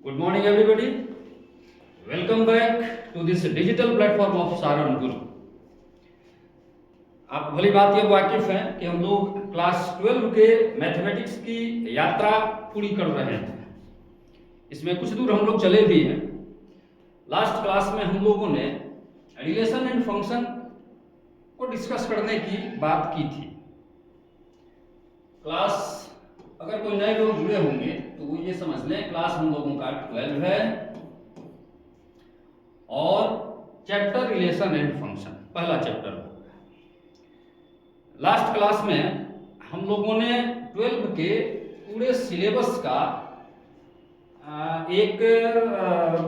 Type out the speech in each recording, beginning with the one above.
Good morning, everybody. Welcome back to this digital platform of Saran गुरु। आप भली बात ये वाकिफ हैं कि हम लोग क्लास 12 के मैथमेटिक्स की यात्रा पूरी कर रहे हैं। इसमें कुछ दूर हम लोग चले भी हैं। लास्ट क्लास में हम लोगों ने रिलेशन एंड फंक्शन को डिस्कस करने की बात की थी। क्लास अगर कोई नए लोग जुड़े होंगे तो वो ये समझ लें क्लास हम लोगों का 12 है और चैप्टर रिलेशन एंड फंक्शन पहला चैप्टर होगा। लास्ट क्लास में हम लोगों ने 12 के पूरे सिलेबस का एक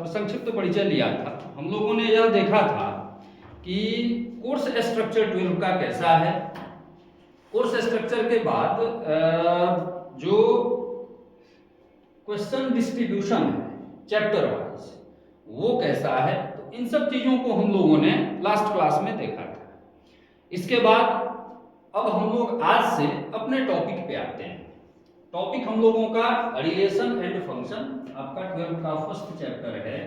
संक्षिप्त परिचय लिया था। हम लोगों ने यह देखा था कि कोर्स स्ट्रक्चर 12 का कैसा है। कोर्स स्ट्रक्चर के बाद जो क्वेश्चन डिस्ट्रीब्यूशन है चैप्टर वाइज वो कैसा है, तो इन सब चीजों को हम लोगों ने लास्ट क्लास में देखा था। इसके बाद अब हम लोग आज से अपने टॉपिक पे आते हैं। टॉपिक हम लोगों का रिलेशन एंड फंक्शन, आपका 12 का फर्स्ट चैप्टर है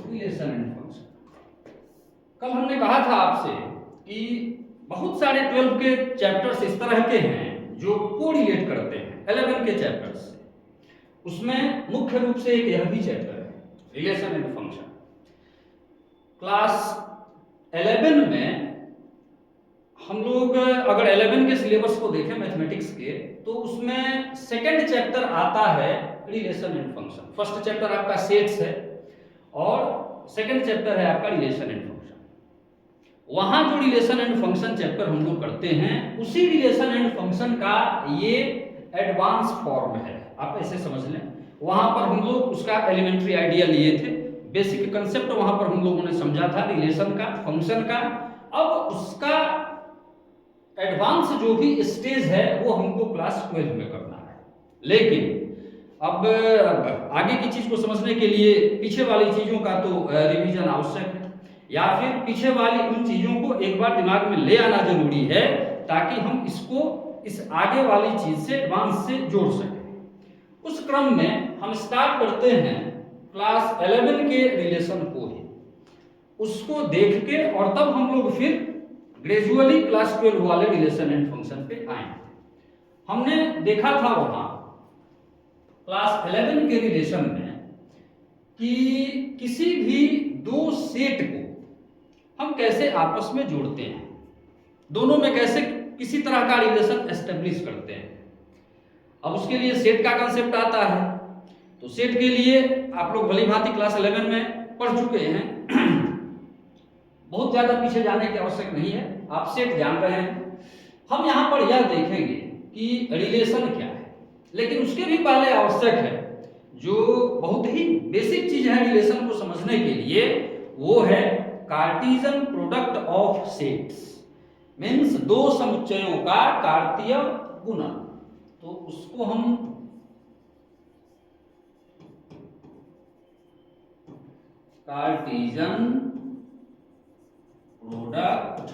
रिलेशन एंड फंक्शन। कल हमने कहा था आपसे कि बहुत सारे 12 के चैप्टर्स इस तरह के हैं जो कोरिलेट करते हैं 11 के चैप्टर्स से। उसमें मुख्य रूप से एक यह भी चैप्टर है रिलेशन एंड फंक्शन। क्लास 11 में हम लोग अगर 11 के सिलेबस को देखें मैथमेटिक्स के तो उसमें सेकंड चैप्टर आता है relation and function. First chapter आपका सेट्स है और सेकंड चैप्टर है आपका रिलेशन एंड फंक्शन। वहां जो रिलेशन एंड फंक्शन चैप्टर हम लोग करते हैं उसी रिलेशन एंड फंक्शन का ये एडवांस फॉर्म है, आप ऐसे समझ लें। वहां पर हम लोग उसका एलिमेंट्री आइडिया लिए थे, बेसिक कंसेप्ट वहां पर हम लोगों ने समझा था रिलेशन का, फंक्शन का। अब उसका एडवांस जो भी स्टेज है वो हमको क्लास 12 में करना है। लेकिन अब आगे की चीज को समझने के लिए पीछे वाली चीजों का तो रिवीजन आवश्यक है, या फिर पीछे वाली उन चीजों को एक बार दिमाग में ले आना जरूरी है ताकि हम इसको इस आगे वाली चीज से एडवांस से जोड़ सकें। उस क्रम में हम स्टार्ट करते हैं क्लास 11 के रिलेशन को ही, उसको देख के और तब हम लोग फिर ग्रेजुअली क्लास 12 वाले रिलेशन एंड फंक्शन पे आएंगे। हमने देखा था वहां क्लास 11 के रिलेशन में कि किसी भी दो सेट को हम कैसे आपस में जोड़ते हैं, दोनों में कैसे किसी तरह का रिलेशन एस्टेब्लिश करते हैं। अब उसके लिए सेट का कंसेप्ट आता है। तो सेट के लिए आप लोग भली भांति क्लास 11 में पढ़ चुके हैं, बहुत ज्यादा पीछे जाने की आवश्यक नहीं है, आप सेट जान रहे हैं। हम यहां पर यह देखेंगे कि रिलेशन क्या है, लेकिन उसके भी पहले आवश्यक है जो बहुत ही बेसिक चीज है रिलेशन को समझने के लिए, वो है Cartesian product of sets. Means दो समुच्चयों का कार्तीय गुणन। तो उसको हम कार्टेशियन प्रोडक्ट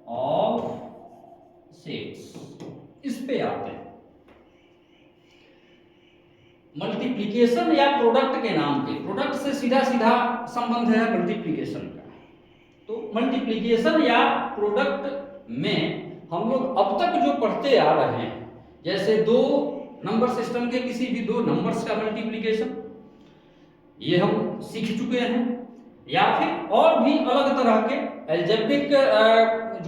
ऑफ सेट्स इस पे आते हैं। मल्टीप्लिकेशन या प्रोडक्ट के नाम पे, प्रोडक्ट से सीधा सीधा संबंध है मल्टीप्लिकेशन का। तो मल्टीप्लिकेशन या प्रोडक्ट में हम लोग अब तक जो पढ़ते आ रहे हैं, जैसे दो नंबर सिस्टम के किसी भी दो नंबर्स का मल्टीप्लिकेशन, ये हम सीख चुके हैं। या फिर और भी अलग तरह के अलजेब्रिक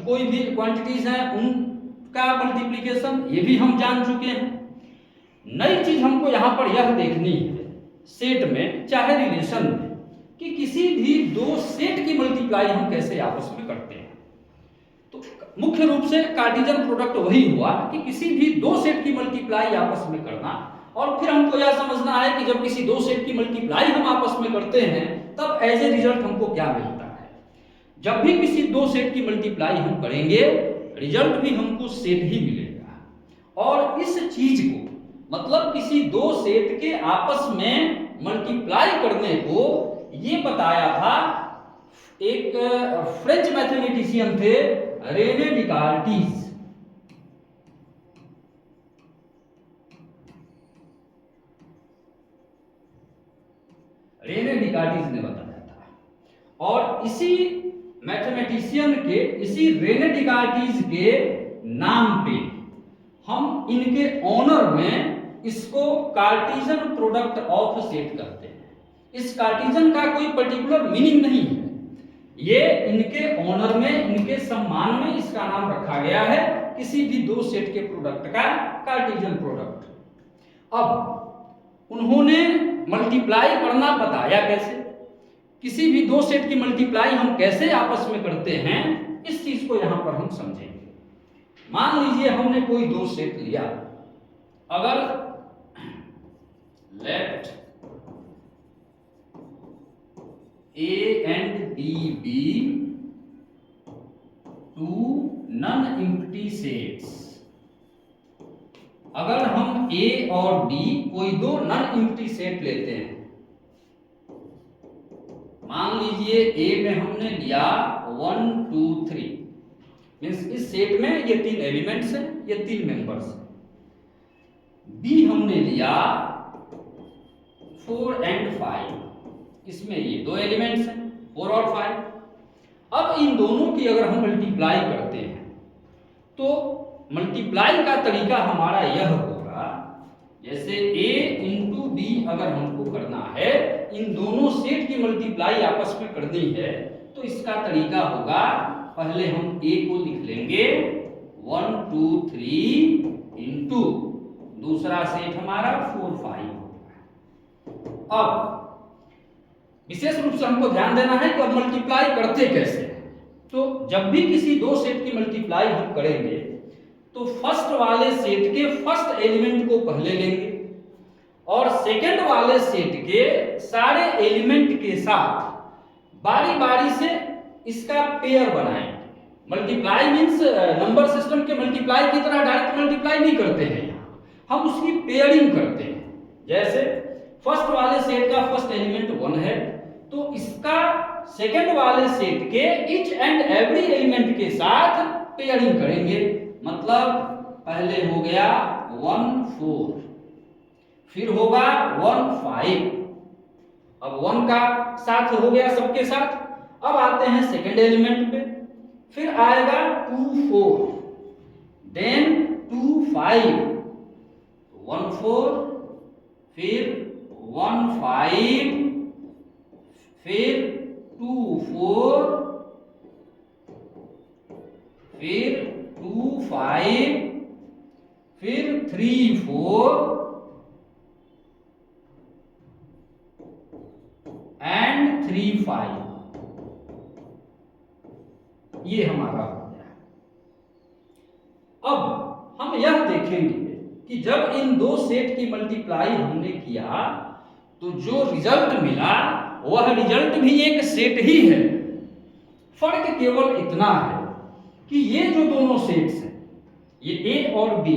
कोई भी क्वांटिटीज हैं उनका मल्टीप्लिकेशन, ये भी हम जान चुके हैं। नई चीज हमको यहां पर यह देखनी है सेट में चाहे रिलेशन में कि किसी भी दो सेट की मल्टीप्लाई हम कैसे आपस में करते हैं। तो मुख्य रूप से कार्टेशियन प्रोडक्ट वही हुआ कि किसी भी दो सेट की मल्टीप्लाई आपस में करना। और फिर हमको यह समझना है कि जब किसी दो सेट की मल्टीप्लाई हम आपस में करते हैं तब एज ए रिजल्ट हमको क्या मिलता है। जब भी किसी दो सेट की मल्टीप्लाई हम करेंगे रिजल्ट भी हमको सेट ही मिलेगा। और इस चीज को मतलब किसी दो सेट के आपस में मल्टीप्लाई करने को ये बताया था एक फ्रेंच मैथमेटिशियन थे रेने डिकार्टिस। रेने डिकार्टिस ने बताया था। और इसी मैथमेटिशियन के, इसी रेने डिकार्टिस के नाम पे हम इनके ऑनर में इसको कार्टेशियन प्रोडक्ट ऑफ सेट करते हैं। इस कार्टेशियन का कोई पर्टिकुलर मीनिंग नहीं है, ये इनके ऑनर में, इनके सम्मान में इसका नाम रखा गया है, किसी भी दो सेट के प्रोडक्ट का कार्टेशियन प्रोडक्ट। अब उन्होंने मल्टीप्लाई करना बताया कैसे, किसी भी दो सेट की मल्टीप्लाई हम कैसे आपस में करते हैं, इस चीज को यहां पर हम समझेंगे। मान लीजिए हमने कोई दो सेट लिया, अगर late A and B be two non-empty sets। अगर हम A और B कोई दो नॉन एम्प्टी सेट लेते हैं, मान लीजिए A में हमने लिया 1 2 3, मीन्स इस सेट में ये तीन एलिमेंट्स हैं, ये तीन मेंबर्स हैं। B हमने लिया 4 and 5, इसमें ये दो एलिमेंट्स हैं 4 और 5। अब इन दोनों की अगर हम मल्टीप्लाई करते हैं तो मल्टीप्लाई का तरीका हमारा यह होगा, जैसे A इंटू बी अगर हमको करना है, इन दोनों सेट की मल्टीप्लाई आपस में करनी है, तो इसका तरीका होगा, पहले हम A को लिख लेंगे 1 2 3 इंटू दूसरा सेट हमारा 4 5 होगा। अब विशेष रूप से हमको ध्यान देना है कि अब मल्टीप्लाई करते कैसे हैं। तो जब भी किसी दो सेट की मल्टीप्लाई हम करेंगे तो फर्स्ट वाले सेट के फर्स्ट एलिमेंट को पहले लेंगे और सेकंड वाले सेट के सारे एलिमेंट के साथ बारी बारी से इसका पेयर बनाएंगे। मल्टीप्लाई मींस नंबर सिस्टम के मल्टीप्लाई की तरह डायरेक्ट मल्टीप्लाई नहीं करते हैं, हम उसकी पेयरिंग करते हैं। जैसे फर्स्ट वाले सेट का फर्स्ट एलिमेंट 1 है, तो इसका सेकंड वाले सेट के ईच एंड एवरी एलिमेंट के साथ पेयरिंग करेंगे। मतलब पहले हो गया 1 4, फिर होगा 1 5, अब 1 का साथ हो गया सबके साथ। अब आते हैं सेकंड एलिमेंट पे, फिर आएगा 2 4, देन 2 5, 1 4, फिर 1 5, फिर 2 4, फिर 2 5, फिर 3 4 एंड 3 5। ये हमारा हो गया। अब हम यह देखेंगे कि जब इन दो सेट की मल्टीप्लाई हमने किया तो जो रिजल्ट मिला वह रिजल्ट भी एक सेट ही है। फर्क केवल इतना है कि ये जो दोनों सेट्स हैं, ये A और B,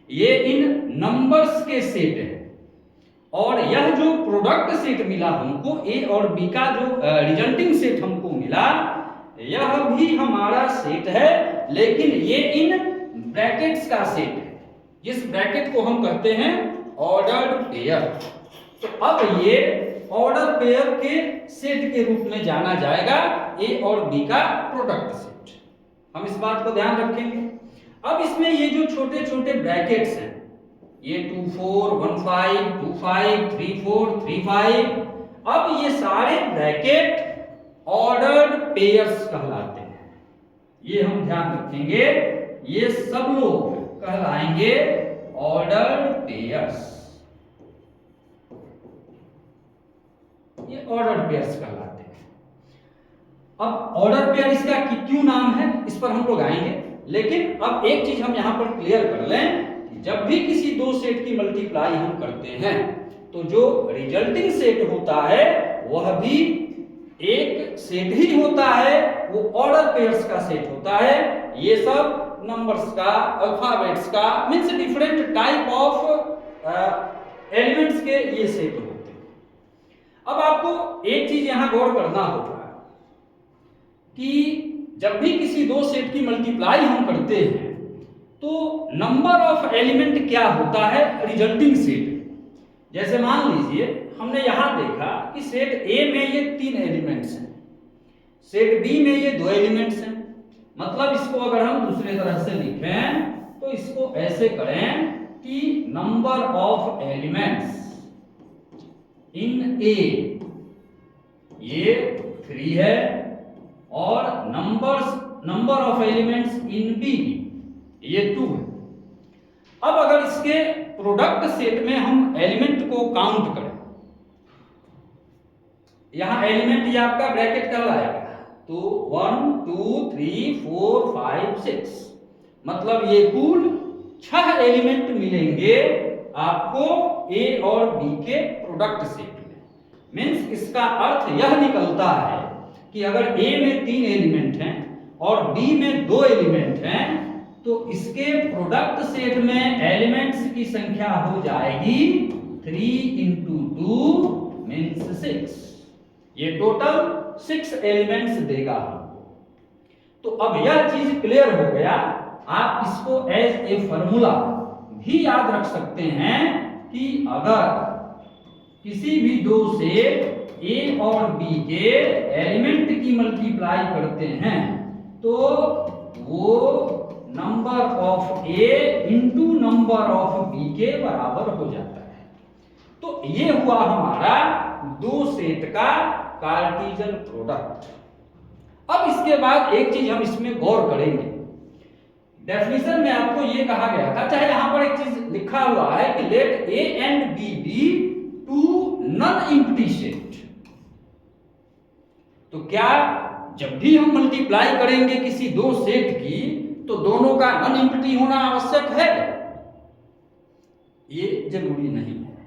ये इन नंबर्स के सेट है, और यह जो प्रोडक्ट सेट मिला हमको, A और B का जो रिजल्टिंग सेट हमको मिला, यह भी हमारा सेट है, लेकिन ये इन ब्रैकेट्स का सेट है, जिस ब्रैकेट को हम कहते हैं ऑर्डर्ड पेयर। तो अब ये ऑर्डर पेयर के सेट के रूप में जाना जाएगा A और B का प्रोडक्ट सेट। हम इस बात को ध्यान रखेंगे। अब इसमें ये जो छोटे छोटे ब्रैकेट्स हैं, ये 2 4 1 5 2 5 3 4 3 5, अब ये सारे ब्रैकेट ऑर्डर्ड पेयर्स कहलाते हैं। ये हम ध्यान रखेंगे, ये सब लोग कहलाएंगे ऑर्डर्ड पेयर्स। ये ऑर्डर पेयर्स कहलाते हैं। अब ऑर्डर पेयर इसका क्यों नाम है, इस पर हम लोग आएंगे, लेकिन अब एक चीज हम यहां पर क्लियर कर लें कि जब भी किसी दो सेट की मल्टीप्लाई हम करते हैं तो जो रिजल्टिंग सेट होता है वह भी एक सेट ही होता है, वो ऑर्डर पेयर्स का सेट होता है। ये सब नंबर्स का, अल्फाबेट्स का, means different type of elements के ये सेट होते हैं। अब आपको एक चीज यहां गौर करना होगा कि जब भी किसी दो सेट की मल्टीप्लाई हम करते हैं तो नंबर ऑफ एलिमेंट क्या होता है रिजल्टिंग सेट। जैसे मान लीजिए हमने यहां देखा कि सेट ए में ये 3 एलिमेंट्स हैं, सेट बी में ये 2 एलिमेंट्स हैं। मतलब इसको अगर हम दूसरे तरह से लिखें तो इसको ऐसे करें कि number of elements in A ये 3 है और number of elements in B ये 2 है। अब अगर इसके प्रोडक्ट सेट में हम एलिमेंट को काउंट करें, यहां एलिमेंट ये आपका ब्रैकेट कर लाएगा तो 1 2 3 4 5 6, मतलब ये कुल 6 एलिमेंट मिलेंगे आपको ए और बी के प्रोडक्ट सेट में। मीन्स इसका अर्थ यह निकलता है कि अगर ए में 3 एलिमेंट हैं और बी में 2 एलिमेंट हैं तो इसके प्रोडक्ट सेट में एलिमेंट्स की संख्या हो जाएगी 3 into 2 मीन्स 6। ये टोटल 6 एलिमेंट्स देगा हमको। तो अब यह चीज क्लियर हो गया। आप इसको एज ए फॉर्मूला भी याद रख सकते हैं कि अगर किसी भी दो सेट ए और बी के एलिमेंट की मल्टीप्लाई करते हैं तो वो number of A into number of B के बराबर हो जाता है। तो ये हुआ हमारा दो सेट का कार्टेशियन प्रोडक्ट। अब इसके बाद एक चीज हम इसमें गौर करेंगे। डेफिनेशन में आपको ये कहा गया था, चाहे यहां पर एक चीज लिखा हुआ है कि let A and B be two non empty set. तो क्या जब भी हम मल्टीप्लाई करेंगे किसी दो सेट की तो दोनों का नॉन एम्प्टी होना आवश्यक है? ये जरूरी नहीं है,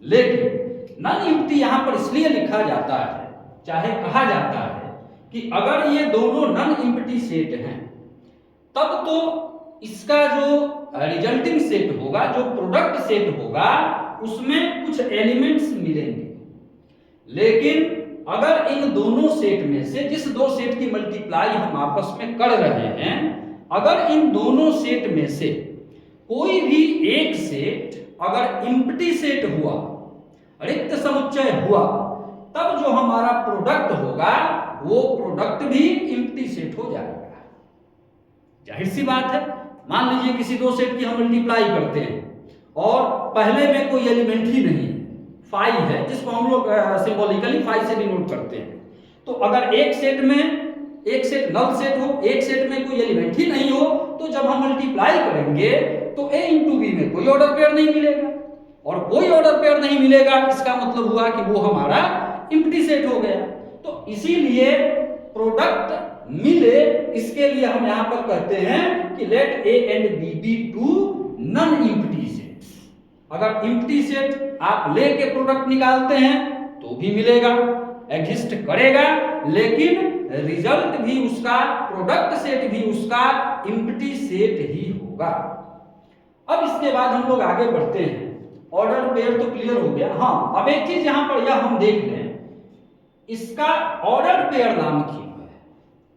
लेकिन नॉन एम्प्टी यहां पर इसलिए लिखा जाता है, चाहे कहा जाता है कि अगर ये दोनों नॉन एम्प्टी सेट हैं तब तो इसका जो रिजल्टिंग सेट होगा, जो प्रोडक्ट सेट होगा, उसमें कुछ एलिमेंट्स मिलेंगे। लेकिन अगर इन दोनों सेट में से जिस दो सेट की मल्टीप्लाई हम आपस में कर रहे हैं, अगर इन दोनों सेट में से कोई भी एक सेट अगर एम्प्टी सेट हुआ, रिक्त समुच्चय हुआ, तब जो हमारा प्रोडक्ट होगा वो प्रोडक्ट भी एम्प्टी सेट हो जाएगा। जाहिर सी बात है, मान लीजिए किसी दो सेट की हम मल्टीप्लाई करते हैं और पहले में कोई एलिमेंट ही नहीं है, 5 है, जिसको हम लोग सिंबॉलिकली 5 से डिनोट करते हैं। तो अगर एक सेट नल सेट हो, एक सेट में कोई एलिमेंट ही नहीं हो, तो जब हम मल्टीप्लाई करेंगे तो a इंटू बी में कोई ऑर्डर पेयर नहीं मिलेगा, और कोई ऑर्डर पेयर नहीं मिलेगा इसका मतलब हुआ कि वो हमारा एम्प्टी सेट हो गया। तो इसीलिए प्रोडक्ट मिले, इसके लिए हम यहां पर कहते हैं कि let A and B be two non empty sets. अगर एम्प्टी सेट आप लेके प्रोडक्ट निकालते हैं तो भी मिलेगा, एग्जिस्ट करेगा, लेकिन रिजल्ट भी उसका, प्रोडक्ट सेट भी उसका एम्प्टी सेट ही होगा। अब इसके बाद हम लोग आगे बढ़ते हैं। ऑर्डर पेयर तो क्लियर हो गया। हाँ, अब एक चीज यहां पर यह हम देख लें, इसका ऑर्डर पेयर नाम क्यों है?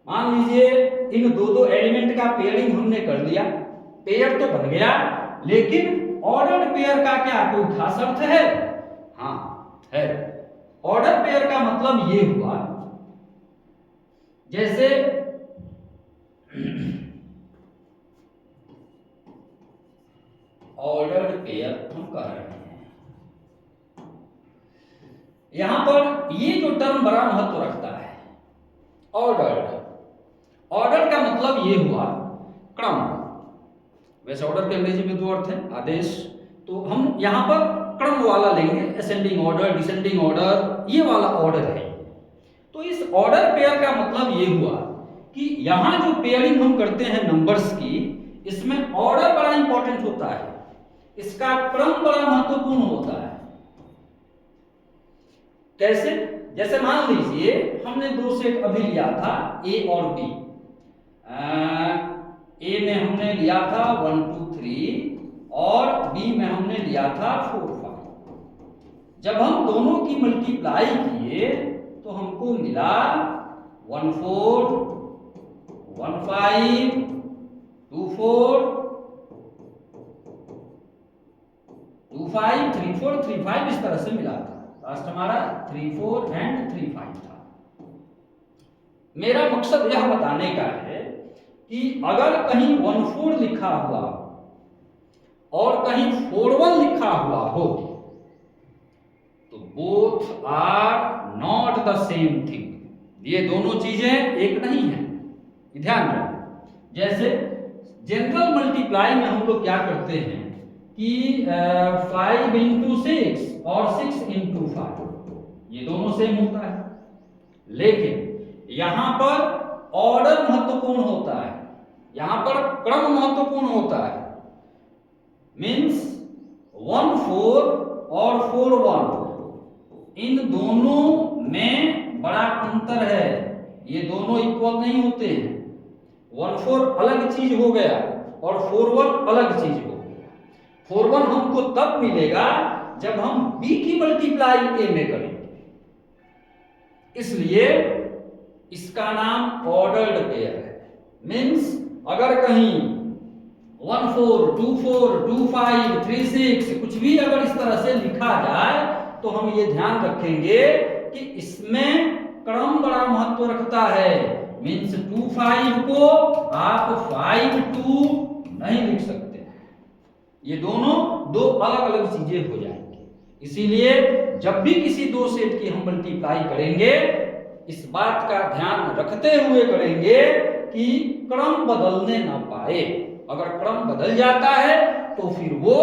मान लीजिए इन दो एलिमेंट का पेयरिंग हमने कर लिया, पेयर तो बन गया, लेकिन ऑर्डर पेयर का क्या कोई खास अर्थ है? हाँ है। ऑर्डर पेयर का मतलब ये हुआ, जैसे ऑर्डर पेयर हम कह रहे हैं, यहां पर ये जो टर्म बड़ा महत्व रखता है, ऑर्डर का मतलब ये हुआ क्रम। वैसे ऑर्डर के अंग्रेजी में दो अर्थ है, आदेश, तो हम यहां पर क्रम वाला लेंगे, असेंडिंग ऑर्डर, डिसेंडिंग ऑर्डर, ये वाला ऑर्डर है। तो इस ऑर्डर पेयर का मतलब ये हुआ कि यहां जो पेयरिंग हम करते हैं नंबर्स की, इसमें ऑर्डर बड़ा इंपॉर्टेंट होता है, इसका क्रम बड़ा महत्वपूर्ण होता है। कैसे? जैसे मान लीजिए हमने दो सेट अभी लिया था ए और बी। ए में हमने लिया था 1 2 3 और बी में हमने लिया था 4 5। जब हम दोनों की मल्टीप्लाई किए तो हमको मिला 1 4 1 5 2 4 2 5 3 4 3 5 इस तरह से मिला था। लास्ट हमारा 3 4 एंड 3 5 था। मेरा मकसद यह बताने का है कि अगर कहीं 1 4 लिखा हुआ और कहीं 4 1 लिखा हुआ हो तो both are not the same thing. ये दोनों चीजें एक नहीं है, ध्यान रखें। जैसे जनरल मल्टीप्लाई में हम लोग क्या करते हैं कि 5 इंटू 6 और 6 इंटू 5 ये दोनों सेम होता है, लेकिन यहां पर ऑर्डर महत्वपूर्ण होता है, यहां पर क्रम महत्वपूर्ण होता है। मीन्स 1 4 और 4 1 इन दोनों में बड़ा अंतर है, ये दोनों इक्वल नहीं होते हैं। 1 4 अलग चीज हो गया और 4 1 अलग चीज हो गया। 4 1 हमको तब मिलेगा जब हम b की मल्टीप्लाई a में करेंगे, इसलिए इसका नाम ऑर्डर्ड पेयर है। मीन्स अगर कहीं 1 4 2 4 2 5 3 6 कुछ भी अगर इस तरह से लिखा जाए तो हम ये ध्यान रखेंगे कि इसमें क्रम बड़ा महत्व रखता है। मीन्स 2 5 को आप 5 2 नहीं लिख सकते, ये दोनों दो अलग अलग चीजें हो जाएंगी। इसीलिए जब भी किसी दो सेट की हम मल्टीप्लाई करेंगे इस बात का ध्यान रखते हुए करेंगे कि क्रम बदलने ना पाए। अगर क्रम बदल जाता है तो फिर वो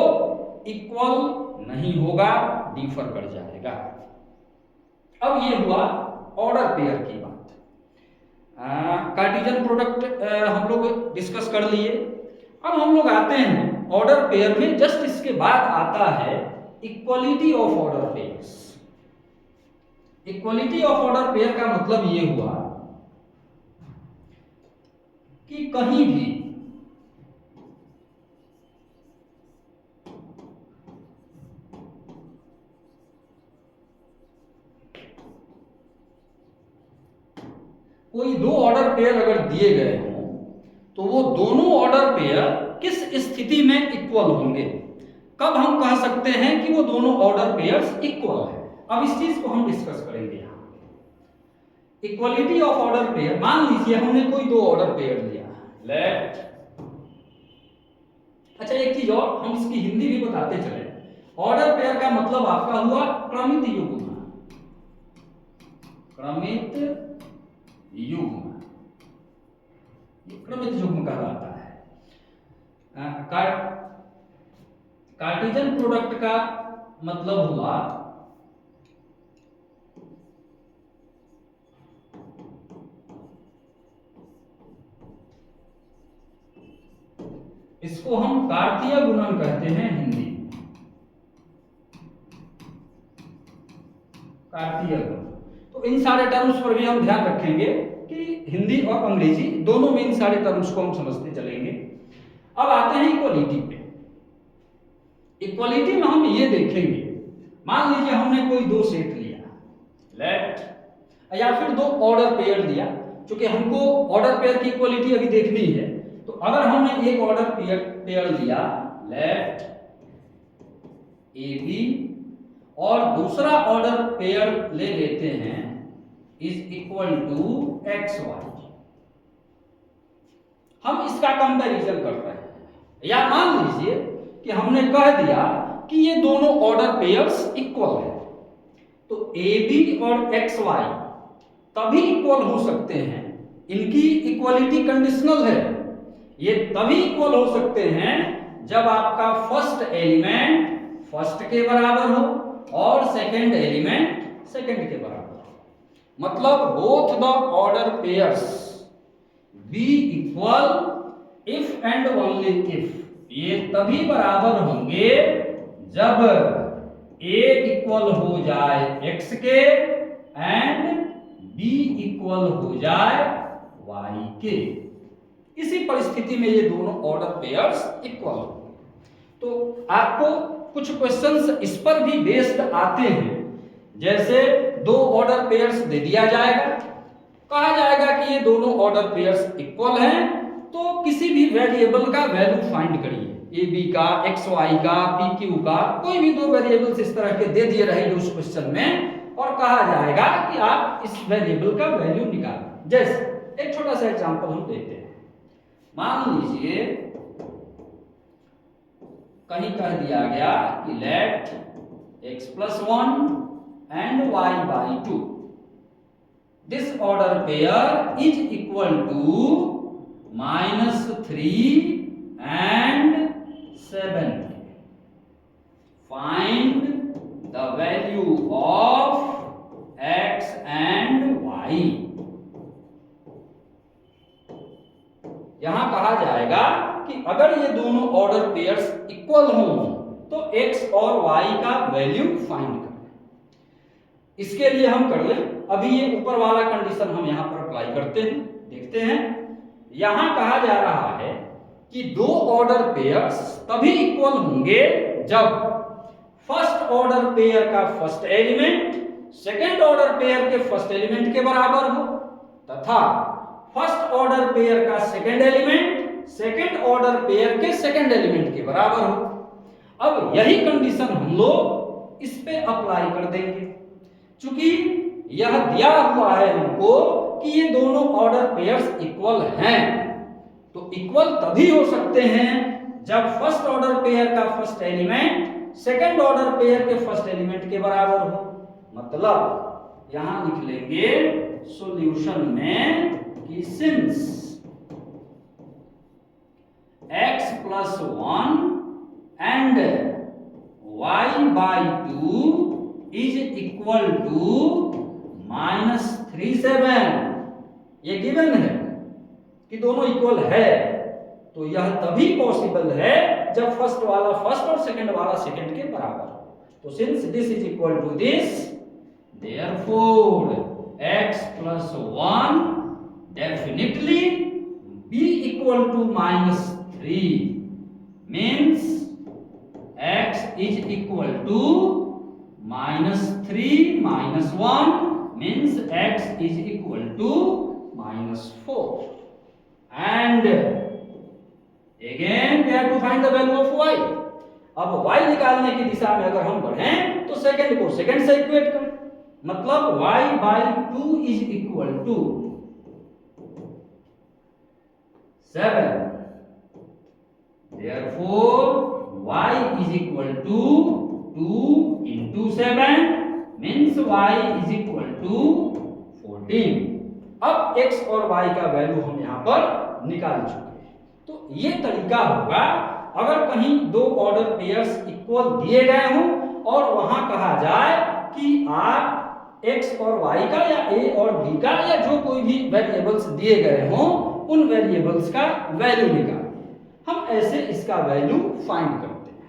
इक्वल नहीं होगा, डिफर कर जाएगा। अब ये हुआ ऑर्डर पेयर की बात। कार्टेशियन प्रोडक्ट हम लोग डिस्कस कर लिए। अब हम लोग आते हैं ऑर्डर पेयर में। जस्ट इसके बाद आता है equality of order pairs. Equality of order pair का मतलब ये हुआ कि कहीं भी कोई दो ऑर्डर पेयर अगर दिए गए हों तो वो दोनों ऑर्डर पेयर किस स्थिति में इक्वल होंगे, कब हम कह सकते हैं कि वो दोनों ऑर्डर पेयर्स इक्वल है। अब इस चीज को हम डिस्कस करेंगे यहां। इक्वलिटी ऑफ ऑर्डर पेयर, मान लीजिए हमने कोई दो ऑर्डर पेयर लिया, लेट। अच्छा एक चीज और हम इसकी हिंदी भी बताते चले। ऑर्डर पेयर का मतलब आपका हुआ क्रमित युग्म। क्रमित युग्म, क्रमित युग्म कहलाता है। कार्टेशियन प्रोडक्ट का मतलब हुआ इसको हम कार्तीय गुणन कहते हैं हिंदी, कार्तीय गुणन। तो इन सारे टर्म्स पर भी हम ध्यान रखेंगे कि हिंदी और अंग्रेजी दोनों में इन सारे टर्म्स को हम समझते चलेंगे। अब आते हैं इक्वलिटी पे। इक्वलिटी में हम ये देखेंगे, मान लीजिए हमने कोई दो सेट लिया, लेट, या फिर दो ऑर्डर पेयर लिया। क्योंकि हमको ऑर्डर पेयर की इक्वलिटी अभी देखनी है, तो अगर हमने एक ऑर्डर पेयर लिया, लेट ए बी, और दूसरा ऑर्डर पेयर ले लेते हैं is equal to x y. हम इसका कंपैरिजन कर रहे हैं। या मान लीजिए कि हमने कह दिया कि ये दोनों ऑर्डर पेयर्स इक्वल है, तो ए बी और एक्स वाई तभी इक्वल हो सकते हैं, इनकी इक्वलिटी कंडीशनल है। ये तभी इक्वल हो सकते हैं जब आपका फर्स्ट एलिमेंट फर्स्ट के बराबर हो और सेकंड एलिमेंट सेकंड के बराबर हो। मतलब both the order pairs be equal if and only if, ये तभी बराबर होंगे जब a इक्वल हो जाए x के एंड b इक्वल हो जाए y के। इसी परिस्थिति में ये दोनों ऑर्डर पेयर्स इक्वल होंगे। तो आपको कुछ क्वेश्चंस इस पर भी बेस्ड आते हैं। जैसे दो ऑर्डर पेयर्स दे दिया जाएगा, कहा जाएगा कि ये दोनों ऑर्डर पेयर्स इक्वल हैं, तो किसी भी वेरिएबल का वैल्यू फाइंड करिए, ए बी का, एक्स वाई का, पी क्यू का, कोई भी दो वेरिएबल्स इस तरह के दे दिए रहेंगे उस क्वेश्चन में, और कहा जाएगा कि आप इस वेरिएबल का वैल्यू निकालें। जैसे एक छोटा सा एग्जांपल हम देते हैं। मान लीजिए कहीं कह दिया गया कि late x plus 1 and y by 2, this order pair is equal to -3 and 7. Find the value of x and y. यहां कहा जाएगा कि अगर ये दोनों ऑर्डर पेयर्स इक्वल हों तो x और y का वैल्यू फाइंड करें। इसके लिए हम कर लें, अभी ये ऊपर वाला कंडीशन हम यहां पर अप्लाई करते हैं, देखते हैं। यहां कहा जा रहा है कि दो ऑर्डर पेयर्स तभी इक्वल होंगे जब फर्स्ट ऑर्डर पेयर का first element second order pair के फर्स्ट एलिमेंट के बराबर हो, तथा फर्स्ट ऑर्डर पेयर का second element second order pair के सेकंड एलिमेंट के बराबर हो। अब यही कंडीशन हम लोग इस पे अप्लाई कर देंगे। चूंकि यह दिया हुआ है हमको कि ये दोनों ऑर्डर पेयर्स इक्वल हैं, तो इक्वल तभी हो सकते हैं जब फर्स्ट ऑर्डर पेयर का first element second order pair के फर्स्ट एलिमेंट के बराबर हो। मतलब यहां लिख लेंगे सॉल्यूशन में कि since x plus 1 and y by 2 is equal to -37, ये गिवन है कि दोनों इक्वल है, तो यह तभी पॉसिबल है जब फर्स्ट वाला फर्स्ट और सेकंड वाला सेकंड के बराबर हो। तो since this is equal to this, therefore x plus 1 definitely be equal to -3, means x is equal to -3 minus 1 means x is equal to -4, and again we have to find the value of y. अब y निकालने की दिशा में अगर हम बढ़ें तो second को second से इक्वेट करें, मतलब y by 2 is equal to 7, therefore y is equal to 2 into 7 means y is equal to 14। अब x और y का वैल्यू हम यहां पर निकाल चुके हैं। तो ये तरीका होगा अगर कहीं दो ऑर्डर पेयर्स इक्वल दिए गए हों और वहां कहा जाए कि आप x और y का या a और b का या जो कोई भी वेरिएबल्स दिए गए हों उन वेरिएबल्स का वैल्यू निकालिए। हम ऐसे इसका वैल्यू फाइंड करते हैं।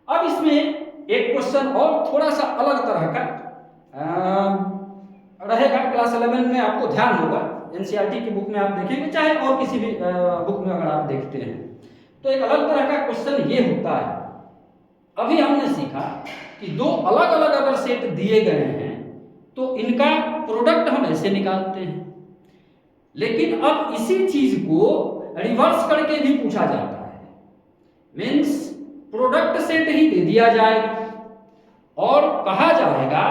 अब इसमें एक क्वेश्चन और थोड़ा सा अलग तरह का रहेगा, क्लास 11 में आपको ध्यान होगा, एनसीईआरटी की बुक में आप देखेंगे चाहे और किसी भी बुक में अगर आप देखते हैं तो एक अलग तरह का क्वेश्चन ये होता है। अभी हमने सीखा कि दो अलग अलग अगर सेट दिए गए हैं तो इनका प्रोडक्ट हम ऐसे निकालते हैं, लेकिन अब इसी चीज को रिवर्स करके भी पूछा जाता है। मीन्स प्रोडक्ट सेट ही दे दिया जाएगा और कहा जाएगा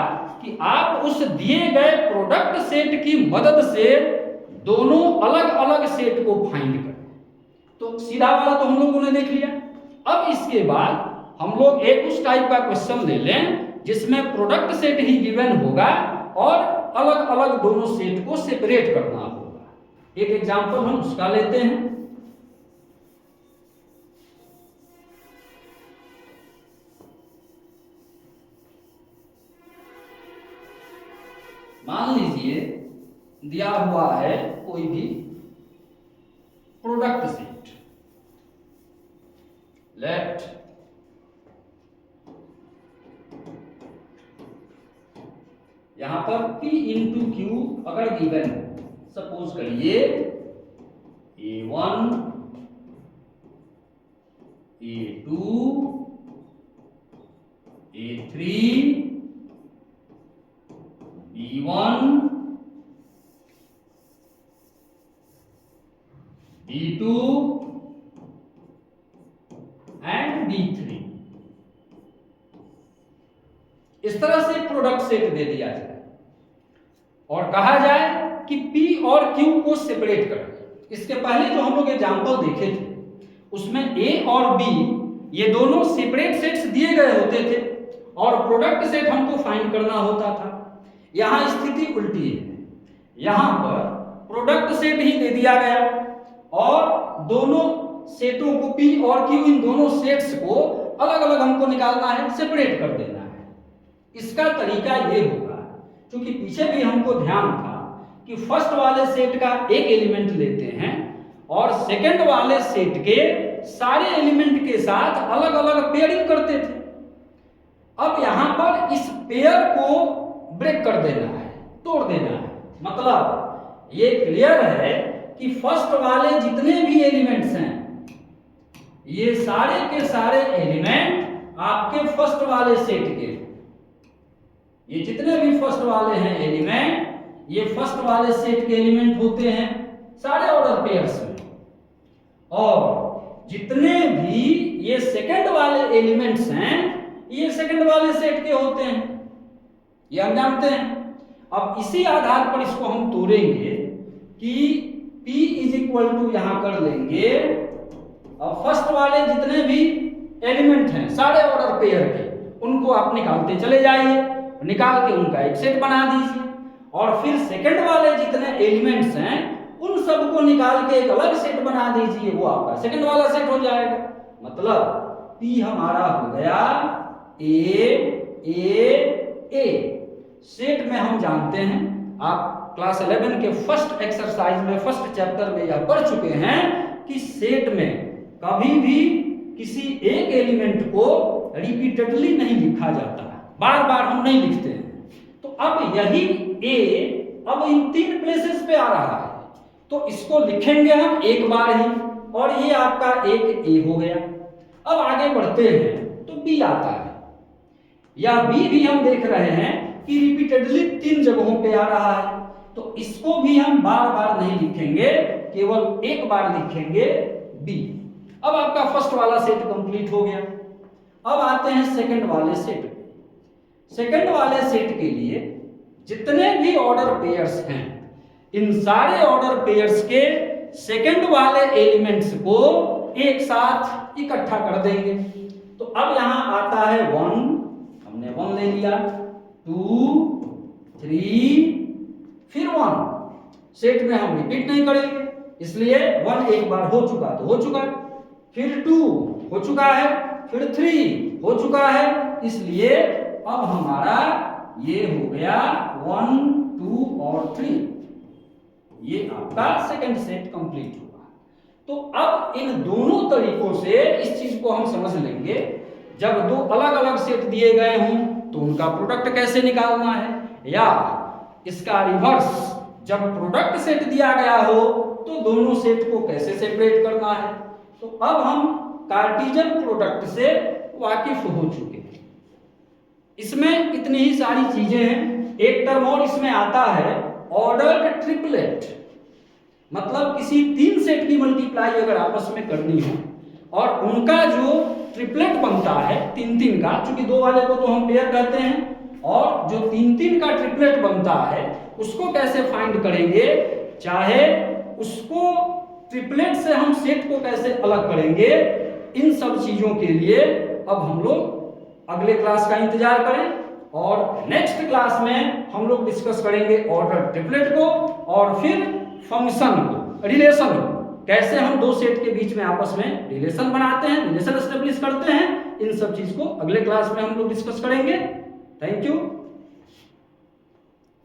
कि आप उस दिए गए प्रोडक्ट सेट की मदद से दोनों अलग अलग सेट को फाइंड करें। तो सीधा वाला तो हम लोगों ने देख लिया। अब इसके बाद हम लोग एक उस टाइप का क्वेश्चन ले लें जिसमें प्रोडक्ट सेट ही गिवन होगा और अलग अलग दोनों सेट को सेपरेट करना होगा। एक एग्जांपल हम उसका लेते हैं। मान लीजिए दिया हुआ है कोई भी प्रोडक्ट सेट, लेट यहां पर P इंटू क्यू अगर गिवन है, सपोज करिए A1 A2 A3 B1 B2 and B3। इस तरह से प्रोडक्ट सेट दे दिया जाए और कहा जाए कि P और Q को सेपरेट करें। इसके पहले जो हम लोग एग्जांपल देखे थे उसमें A और B ये दोनों सेपरेट सेट्स दिए गए होते थे और प्रोडक्ट सेट हमको फाइंड करना होता था। यहां स्थिति उल्टी है, यहां पर प्रोडक्ट सेट ही दे दिया गया और दोनों सेटों को P और Q इन दोनों सेट्स को अलग अलग हमको निकालना है, सेपरेट कर देना है। इसका तरीका ये होगा, क्योंकि पीछे भी हमको ध्यान था कि फर्स्ट वाले सेट का एक एलिमेंट लेते हैं और सेकंड वाले सेट के सारे एलिमेंट के साथ अलग अलग पेयरिंग करते थे। अब यहां पर इस पेयर को ब्रेक कर देना है, तोड़ देना है। मतलब ये क्लियर है कि फर्स्ट वाले जितने भी एलिमेंट्स हैं ये सारे के सारे एलिमेंट आपके फर्स्ट वाले सेट के, ये जितने भी फर्स्ट वाले हैं एलिमेंट ये फर्स्ट वाले सेट के एलिमेंट होते हैं सारे ऑर्डर पेयर्स में, और जितने भी ये सेकंड वाले एलिमेंट्स हैं ये सेकंड वाले सेट के होते हैं, ये हम जानते हैं। अब इसी आधार पर इसको हम तोड़ेंगे कि P इज इक्वल टू यहां कर लेंगे अब फर्स्ट वाले जितने भी एलिमेंट हैं सारे ऑर्डर पेयर के उनको आप निकालते चले जाइए, निकाल के उनका एक सेट बना दीजिए और फिर सेकंड वाले जितने एलिमेंट्स हैं उन सबको निकाल के एक अलग सेट बना दीजिए, वो आपका सेकंड वाला सेट हो जाएगा। मतलब P हमारा हो गया A सेट में हम जानते हैं, आप क्लास 11 के फर्स्ट एक्सरसाइज में फर्स्ट चैप्टर में यह पढ़ चुके हैं कि सेट में कभी भी किसी एक एलिमेंट को रिपीटेडली नहीं लिखा जाता, बार बार हम नहीं लिखते हैं। तो अब यही A अब इन तीन प्लेसेस पे आ रहा है तो इसको लिखेंगे हम एक बार ही और ये आपका एक A हो गया। अब आगे बढ़ते हैं तो B आता है, या B भी हम देख रहे हैं कि रिपीटेडली तीन जगहों पे आ रहा है तो इसको भी हम बार बार नहीं लिखेंगे, केवल एक बार लिखेंगे B। अब आपका फर्स्ट वाला सेट कंप्लीट हो गया। अब आते हैं सेकंड वाले सेट पे। सेकंड वाले सेट के लिए जितने भी ऑर्डर पेयर्स हैं इन सारे ऑर्डर पेयर्स के सेकंड वाले एलिमेंट्स को एक साथ इकट्ठा कर देंगे। तो अब यहां आता है 1, हमने 1 ले लिया, 2, 3, फिर 1। सेट में हम रिपीट नहीं करेंगे इसलिए 1 एक बार हो चुका तो हो चुका, फिर 2 हो चुका है, फिर 3 हो चुका है, इसलिए अब हमारा ये हो गया 1, 2 और 3। ये आपका सेकंड सेट कंप्लीट हुआ। तो अब इन दोनों तरीकों से इस चीज को हम समझ लेंगे, जब दो अलग अलग सेट दिए गए हों तो उनका प्रोडक्ट कैसे निकालना है, या इसका रिवर्स जब प्रोडक्ट सेट दिया गया हो तो दोनों सेट को कैसे सेपरेट करना है। तो अब हम कार्टेशियन प्रोडक्ट से वाकिफ हो चुके हैं। इसमें इतनी ही सारी चीजें हैं। एक टर्म और इसमें आता है ऑर्डर्ड ट्रिपलेट, मतलब किसी तीन सेट की मल्टीप्लाई अगर आपस में करनी हो और उनका जो ट्रिपलेट बनता है तीन तीन का, चूंकि दो वाले को तो हम पेयर कहते हैं, और जो तीन तीन का ट्रिपलेट बनता है उसको कैसे फाइंड करेंगे, चाहे उसको ट्रिपलेट से हम सेट को कैसे अलग करेंगे, इन सब चीजों के लिए अब हम लोग अगले क्लास का इंतजार करें और नेक्स्ट क्लास में हम लोग डिस्कस करेंगे ऑर्डर ट्रिपलेट को और फिर फंक्शन को, रिलेशन को, कैसे हम दो सेट के बीच में आपस में रिलेशन बनाते हैं, रिलेशन एस्टेब्लिश करते हैं। इन सब चीज को अगले क्लास में हम लोग डिस्कस करेंगे। Thank you.